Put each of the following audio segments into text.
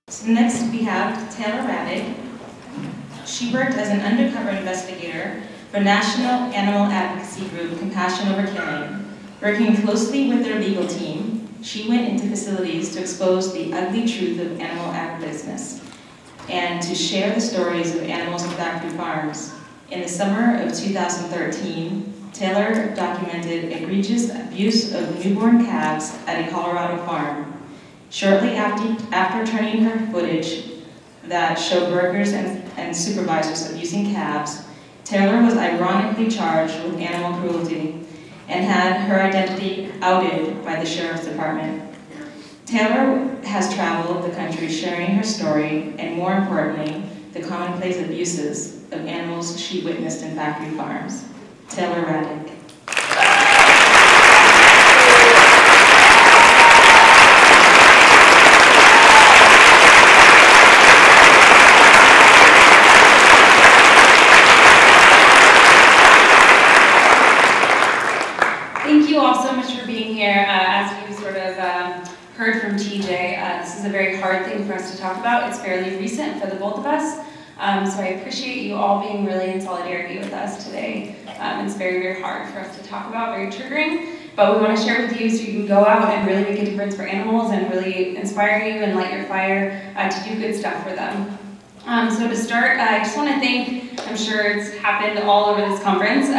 So next we have Taylor Radig. She worked as an undercover investigator for national animal advocacy group Compassion Over Killing. Working closely with their legal team, she went into facilities to expose the ugly truth of animal agribusiness and to share the stories of animals on factory farms. In the summer of 2013, Taylor documented egregious abuse of newborn calves at a Colorado farm. Shortly after turning her footage that showed workers and supervisors abusing calves, Taylor was ironically charged with animal cruelty and had her identity outed by the Sheriff's Department. Taylor has traveled the country sharing her story and, more importantly, the commonplace abuses of animals she witnessed in factory farms. Taylor Radig. Thank you all so much for being here. As you sort of heard from TJ, this is a very hard thing for us to talk about. It's fairly recent for the both of us, so I appreciate you all being really in solidarity with us today. It's very, very hard for us to talk about, very triggering, but we want to share with you so you can go out and really make a difference for animals and really inspire you and light your fire to do good stuff for them. So to start, I just want to thank, I'm sure it's happened all over this conference,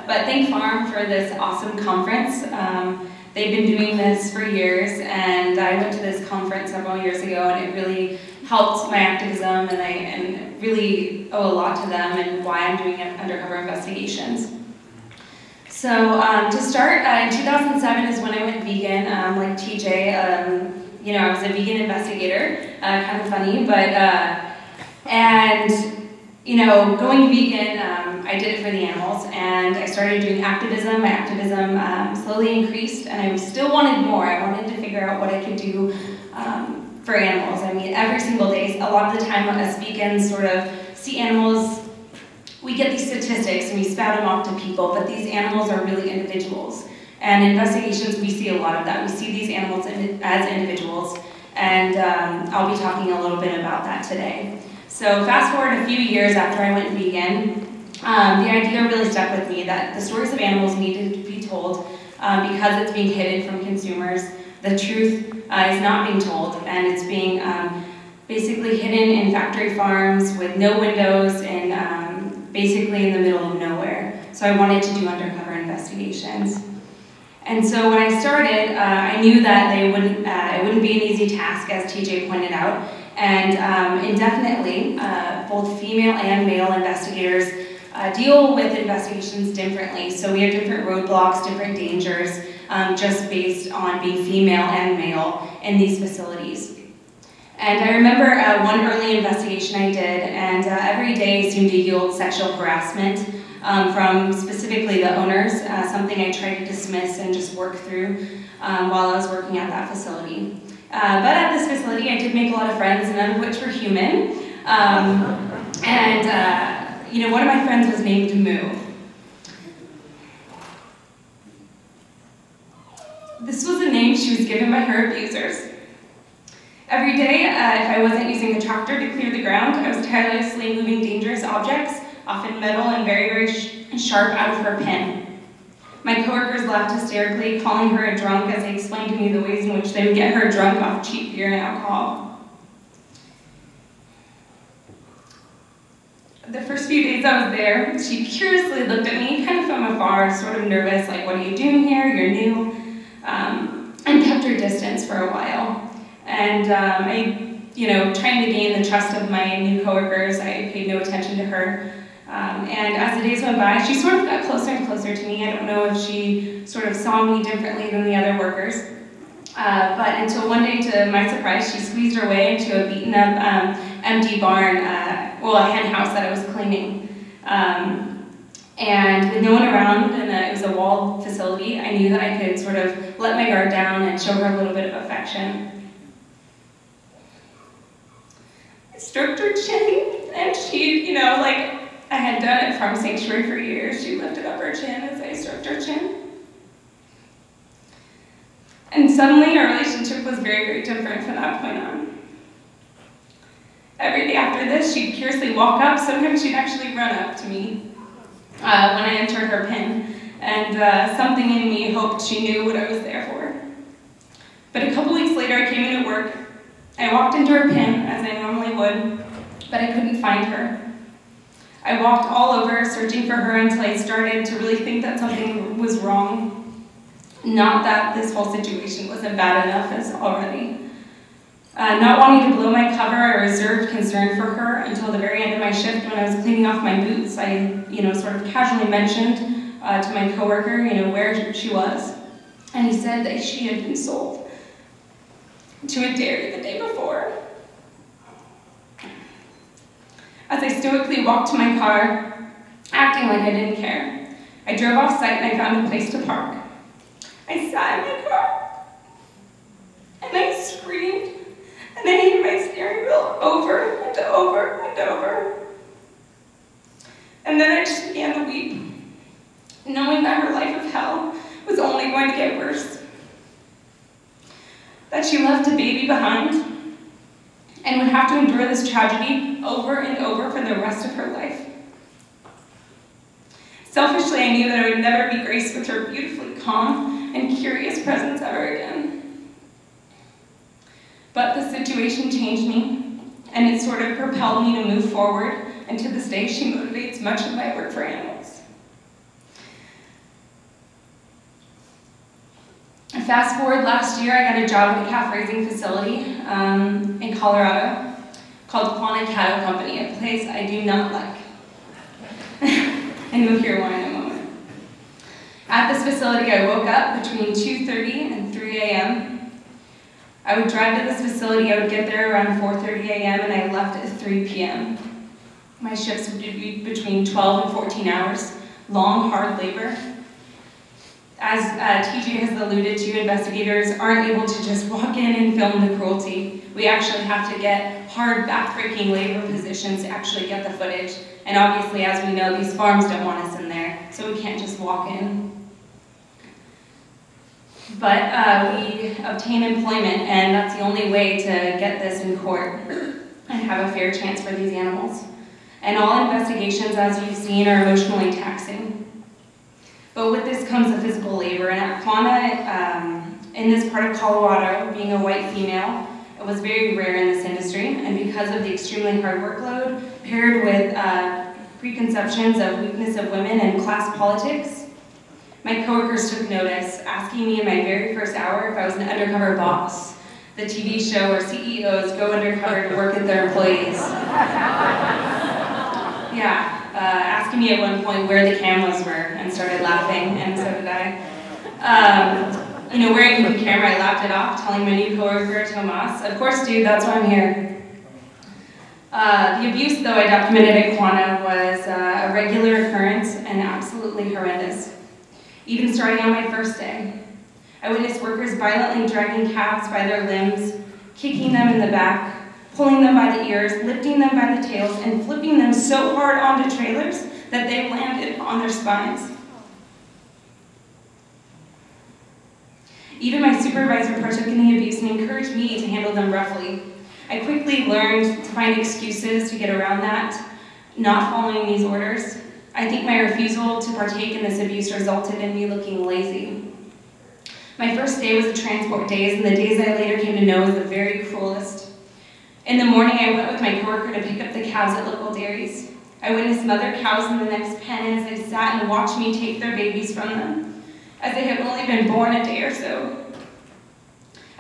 but thank Farm for this awesome conference. They've been doing this for years, and I went to this conference several years ago, and it really helped my activism, and I really owe a lot to them and why I'm doing undercover investigations. So to start, in 2007 is when I went vegan, like TJ. You know, I was a vegan investigator, kind of funny, but and you know, going vegan, I did it for the animals, and I started doing activism. My activism slowly increased, and I still wanted more. I wanted to figure out what I could do for animals. I mean, every single day, a lot of the time us vegans sort of see animals, we get these statistics and we spout them off to people, but these animals are really individuals. And in investigations, we see a lot of that. We see these animals as individuals, and I'll be talking a little bit about that today. So fast forward a few years after I went vegan, the idea really stuck with me that the stories of animals needed to be told because it's being hidden from consumers. The truth is not being told, and it's being basically hidden in factory farms with no windows and basically in the middle of nowhere. So I wanted to do undercover investigations. And so when I started, I knew that it wouldn't be an easy task, as TJ pointed out. And indefinitely, both female and male investigators deal with investigations differently. So we have different roadblocks, different dangers, just based on being female and male in these facilities. And I remember one early investigation I did, and every day seemed to yield sexual harassment from specifically the owners, something I tried to dismiss and just work through while I was working at that facility. But at this facility, I did make a lot of friends, none of which were human. You know, one of my friends was named Moo. This was a name she was given by her abusers. Every day, if I wasn't using a tractor to clear the ground, I was tirelessly moving dangerous objects, often metal and very, very sharp, out of her pen. My coworkers laughed hysterically, calling her a drunk as they explained to me the ways in which they would get her drunk off cheap beer and alcohol. The first few days I was there, she curiously looked at me, kind of from afar, sort of nervous, like, what are you doing here? You're new. And kept her distance for a while. And you know, trying to gain the trust of my new coworkers, I paid no attention to her. And as the days went by, she sort of got closer and closer to me. I don't know if she sort of saw me differently than the other workers. But until one day, to my surprise, she squeezed her way into a beaten up, empty barn, well, a hen house that I was cleaning. And with no one around, and it was a walled facility, I knew that I could sort of let my guard down and show her a little bit of affection. I stroked her chin, and she, you know, like, I had done it from sanctuary for years. She lifted up her chin as I stroked her chin. And suddenly our relationship was very, very different from that point on. she'd fiercely walk up. Sometimes she'd actually run up to me when I entered her pen. And something in me hoped she knew what I was there for. But a couple weeks later, I came into work. I walked into her pen, as I normally would, but I couldn't find her. I walked all over, searching for her until I started to really think that something was wrong. Not that this whole situation wasn't bad enough as already. Not wanting to blow my cover, I reserved concern for her until the very end of my shift when I was cleaning off my boots. I, sort of casually mentioned to my coworker, where she was. And he said that she had been sold to a dairy the day before. As I stoically walked to my car, acting like I didn't care, I drove off site and I found a place to park. I sat in my car, and I screamed, and I hit my steering wheel over and over and over. And then I just began to weep, knowing that her life of hell was only going to get worse. That she left a baby behind and would have to endure this tragedy over and over for the rest of her life. Selfishly, I knew that I would never be graced with her beautifully calm and curious presence ever again. But the situation changed me, and it sort of propelled me to move forward, and to this day, she motivates much of my work for animals. Fast forward last year, I got a job at a calf raising facility in Colorado called Quanah Cattle Company, a place I do not like. And you'll hear why in a moment. At this facility, I woke up between 2:30 and 3 a.m. I would drive to this facility, I would get there around 4:30 a.m. and I left at 3 p.m. My shifts would be between 12 and 14 hours, long, hard labor. As TJ has alluded to, investigators aren't able to just walk in and film the cruelty. We actually have to get hard, back-breaking labor positions to actually get the footage. And obviously, as we know, these farms don't want us in there, so we can't just walk in. But we obtain employment, and that's the only way to get this in court and have a fair chance for these animals. And all investigations, as you've seen, are emotionally taxing. But with this comes the physical labor, and at Quanah, in this part of Colorado, being a white female, it was very rare in this industry, and because of the extremely hard workload, paired with preconceptions of weakness of women and class politics, my coworkers took notice, asking me in my very first hour if I was an undercover boss, the TV show where CEOs go undercover to work with their employees. Yeah. Asking me at one point where the cameras were, and started laughing, and so did I. Wearing the camera, I laughed it off, telling my new coworker, Tomas, "Of course, dude, that's why I'm here." The abuse, though, I documented at Quanah was a regular occurrence and absolutely horrendous. Even starting on my first day, I witnessed workers violently dragging calves by their limbs, kicking them in the back, pulling them by the ears, lifting them by the tails, and flipping them so hard onto trailers that they landed on their spines. Even my supervisor partook in the abuse and encouraged me to handle them roughly. I quickly learned to find excuses to get around that, not following these orders. I think my refusal to partake in this abuse resulted in me looking lazy. My first day was the transport days, and the days I later came to know as the very cruelest. In the morning, I went with my coworker to pick up the cows at local dairies. I witnessed mother cows in the next pen as they sat and watched me take their babies from them, as they had only been born a day or so.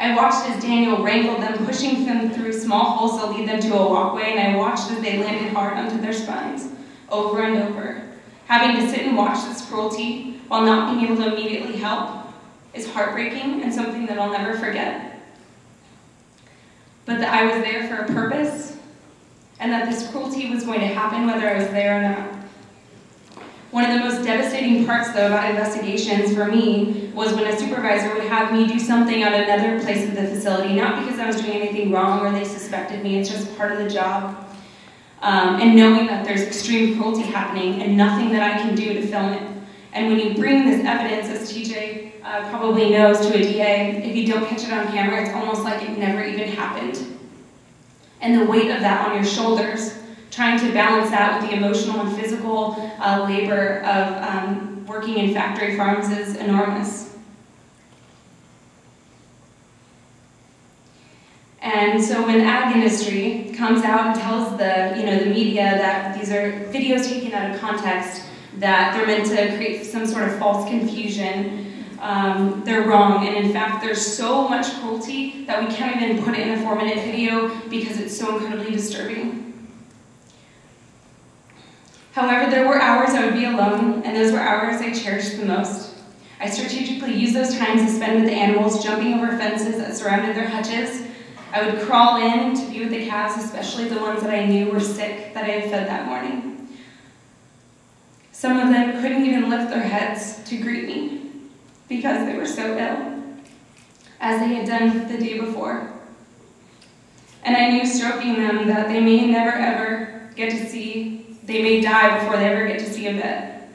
I watched as Daniel wrangled them, pushing them through small holes to lead them to a walkway, and I watched as they landed hard onto their spines, over and over. Having to sit and watch this cruelty while not being able to immediately help is heartbreaking and something that I'll never forget. But that I was there for a purpose, and that this cruelty was going to happen whether I was there or not. One of the most devastating parts, though, about investigations for me was when a supervisor would have me do something at another place of the facility, not because I was doing anything wrong or they suspected me, it's just part of the job. And knowing that there's extreme cruelty happening and nothing that I can do to film it. And when you bring this evidence, as TJ probably knows, to a DA, if you don't catch it on camera, it's almost like it never even happened. And the weight of that on your shoulders trying to balance that with the emotional and physical labor of working in factory farms is enormous. And so when the ag industry comes out and tells the media that these are videos taken out of context, that they're meant to create some sort of false confusion, they're wrong. And in fact, there's so much cruelty that we can't even put it in a 4-minute video because it's so incredibly disturbing. However, there were hours I would be alone, and those were hours I cherished the most. I strategically used those times to spend with the animals, jumping over fences that surrounded their hutches. I would crawl in to be with the calves, especially the ones that I knew were sick that I had fed that morning. Some of them couldn't even lift their heads to greet me because they were so ill, as they had done the day before. And I knew stroking them that they may never ever get to see, they may die before they ever get to see a vet.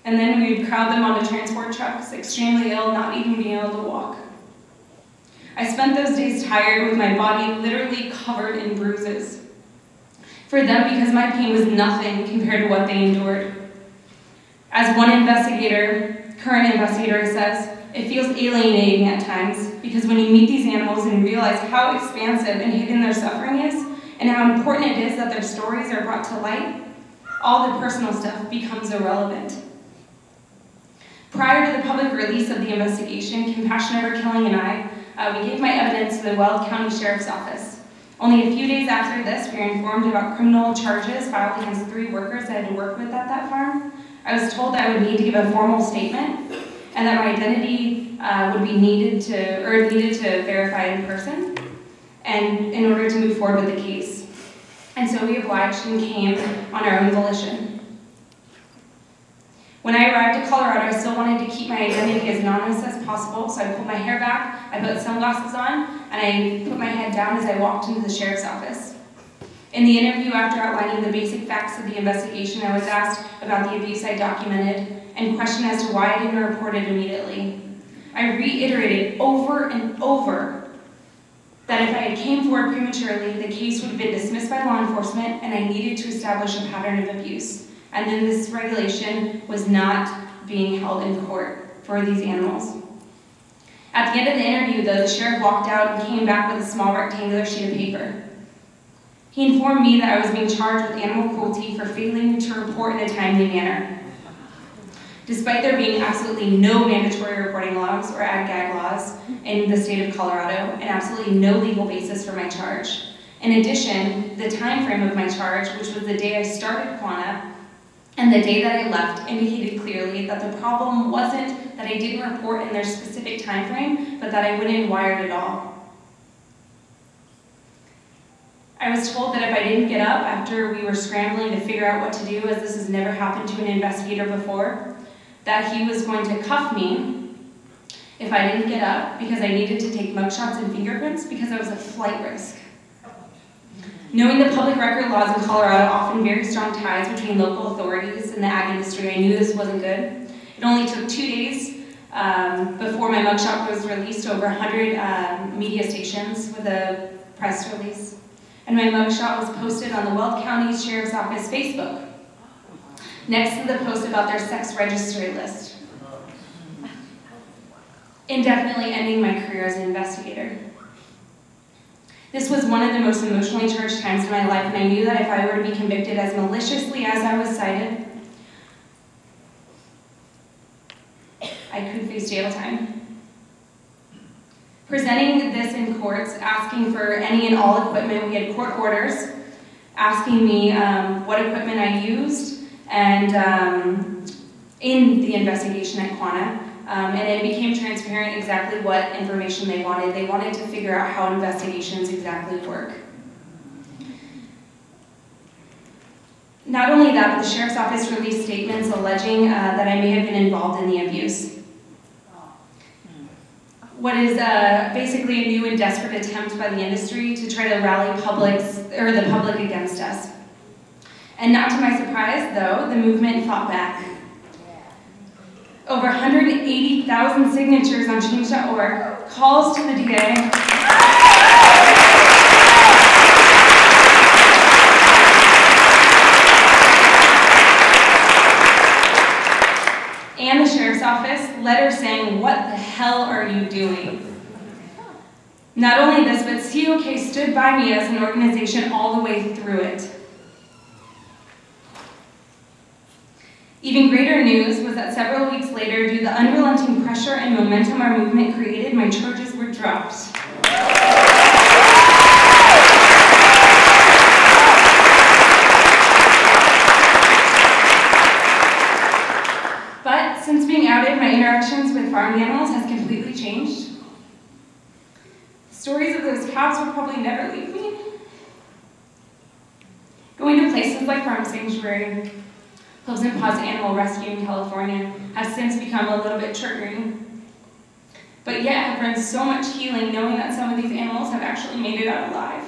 And then we would crowd them onto transport trucks, extremely ill, not even being able to walk. I spent those days tired with my body literally covered in bruises. For them, because my pain was nothing compared to what they endured. As one current investigator says, it feels alienating at times because when you meet these animals and realize how expansive and hidden their suffering is and how important it is that their stories are brought to light, all the personal stuff becomes irrelevant. Prior to the public release of the investigation, Compassion Over Killing and I, we gave my evidence to the Weld County Sheriff's Office. Only a few days after this, we were informed about criminal charges filed against 3 workers I had to work with at that farm. I was told that I would need to give a formal statement and that my identity would be needed to verify in person and in order to move forward with the case. And so we obliged and came on our own volition. When I arrived at Colorado, I still wanted to keep my identity as anonymous as possible, so I pulled my hair back, I put sunglasses on, and I put my head down as I walked into the sheriff's office. In the interview, after outlining the basic facts of the investigation, I was asked about the abuse I documented and questioned as to why I didn't report it immediately. I reiterated over and over that if I had came forward prematurely, the case would have been dismissed by law enforcement and I needed to establish a pattern of abuse. And then this regulation was not being held in court for these animals. At the end of the interview, though, the sheriff walked out and came back with a small rectangular sheet of paper. He informed me that I was being charged with animal cruelty for failing to report in a timely manner. Despite there being absolutely no mandatory reporting laws or ag-gag laws in the state of Colorado and absolutely no legal basis for my charge. In addition, the time frame of my charge, which was the day I started Quanah, and the day that I left indicated clearly that the problem wasn't that I didn't report in their specific time frame, but that I went in wired at all. I was told that if I didn't get up after we were scrambling to figure out what to do, as this has never happened to an investigator before, that he was going to cuff me if I didn't get up because I needed to take mugshots and fingerprints because I was a flight risk. Knowing the public record laws in Colorado often very strong ties between local authorities and the ag industry, I knew this wasn't good. It only took 2 days before my mugshot was released to over 100 media stations with a press release. And my mugshot was posted on the Weld County Sheriff's Office Facebook, next to the post about their sex registry list, indefinitely ending my career as an investigator. This was one of the most emotionally charged times in my life, and I knew that if I were to be convicted as maliciously as I was cited, I could face jail time. Presenting this in courts, asking for any and all equipment, we had court orders asking me what equipment I used and in the investigation at Quanah. And it became transparent exactly what information they wanted. They wanted to figure out how investigations exactly work. Not only that, but the Sheriff's Office released statements alleging that I may have been involved in the abuse. What is basically a new and desperate attempt by the industry to try to rally the public against us. And not to my surprise, though, the movement fought back. Over 180,000 signatures on change.org, calls to the DA, Sheriff's Office, letter saying, "What the hell are you doing?" Not only this, but COK stood by me as an organization all the way through it. Even greater news was that several weeks later, due to the unrelenting pressure and momentum our movement created, my charges were dropped. But since being outed, my interactions with farm animals has completely changed. Stories of those calves will probably never leave me. Going to places like Farm Sanctuary, Hooves and Paws Animal Rescue in California has since become a little bit triggering. But yet I've learned so much healing knowing that some of these animals have actually made it out alive.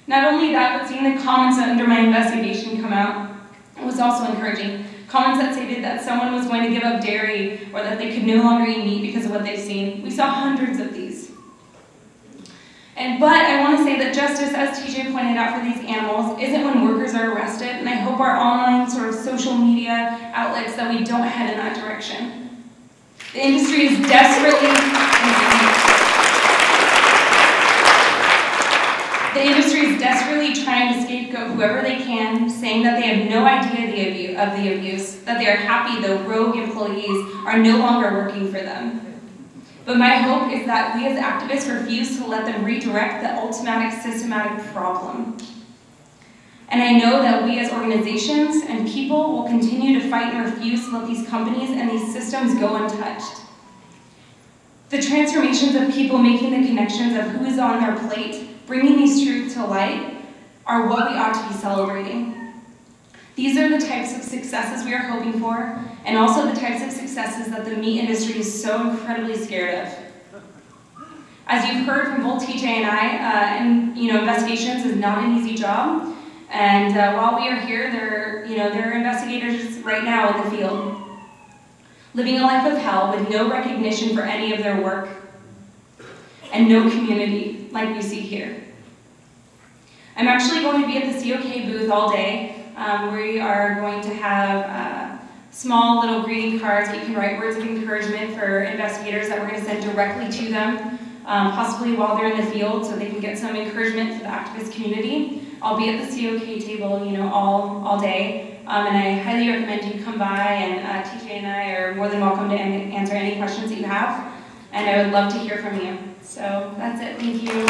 Not only that, but seeing the comments under my investigation come out was also encouraging. Comments that stated that someone was going to give up dairy or that they could no longer eat meat because of what they've seen. We saw hundreds of these. But I want to say that justice, as TJ pointed out for these animals, isn't when workers are arrested, and I hope our online sort of social media outlets that we don't head in that direction. The industry is desperately trying to scapegoat whoever they can, saying that they have no idea of the abuse, that they are happy the rogue employees are no longer working for them. But my hope is that we as activists refuse to let them redirect the ultimate systematic problem. And I know that we as organizations and people will continue to fight and refuse to let these companies and these systems go untouched. The transformations of people making the connections of who is on their plate, bringing these truths to light, are what we ought to be celebrating. These are the types of successes we are hoping for, and also the types of successes that the meat industry is so incredibly scared of. As you've heard from both TJ and I, investigations is not an easy job, and while we are here, there are investigators right now in the field, living a life of hell with no recognition for any of their work, and no community like we see here. I'm actually going to be at the COK booth all day. We are going to have small little greeting cards that you can write words of encouragement for investigators that we're going to send directly to them, possibly while they're in the field, so they can get some encouragement for the activist community. I'll be at the COK table, all day, and I highly recommend you come by, and TJ and I are more than welcome to answer any questions that you have, and I would love to hear from you. So that's it. Thank you.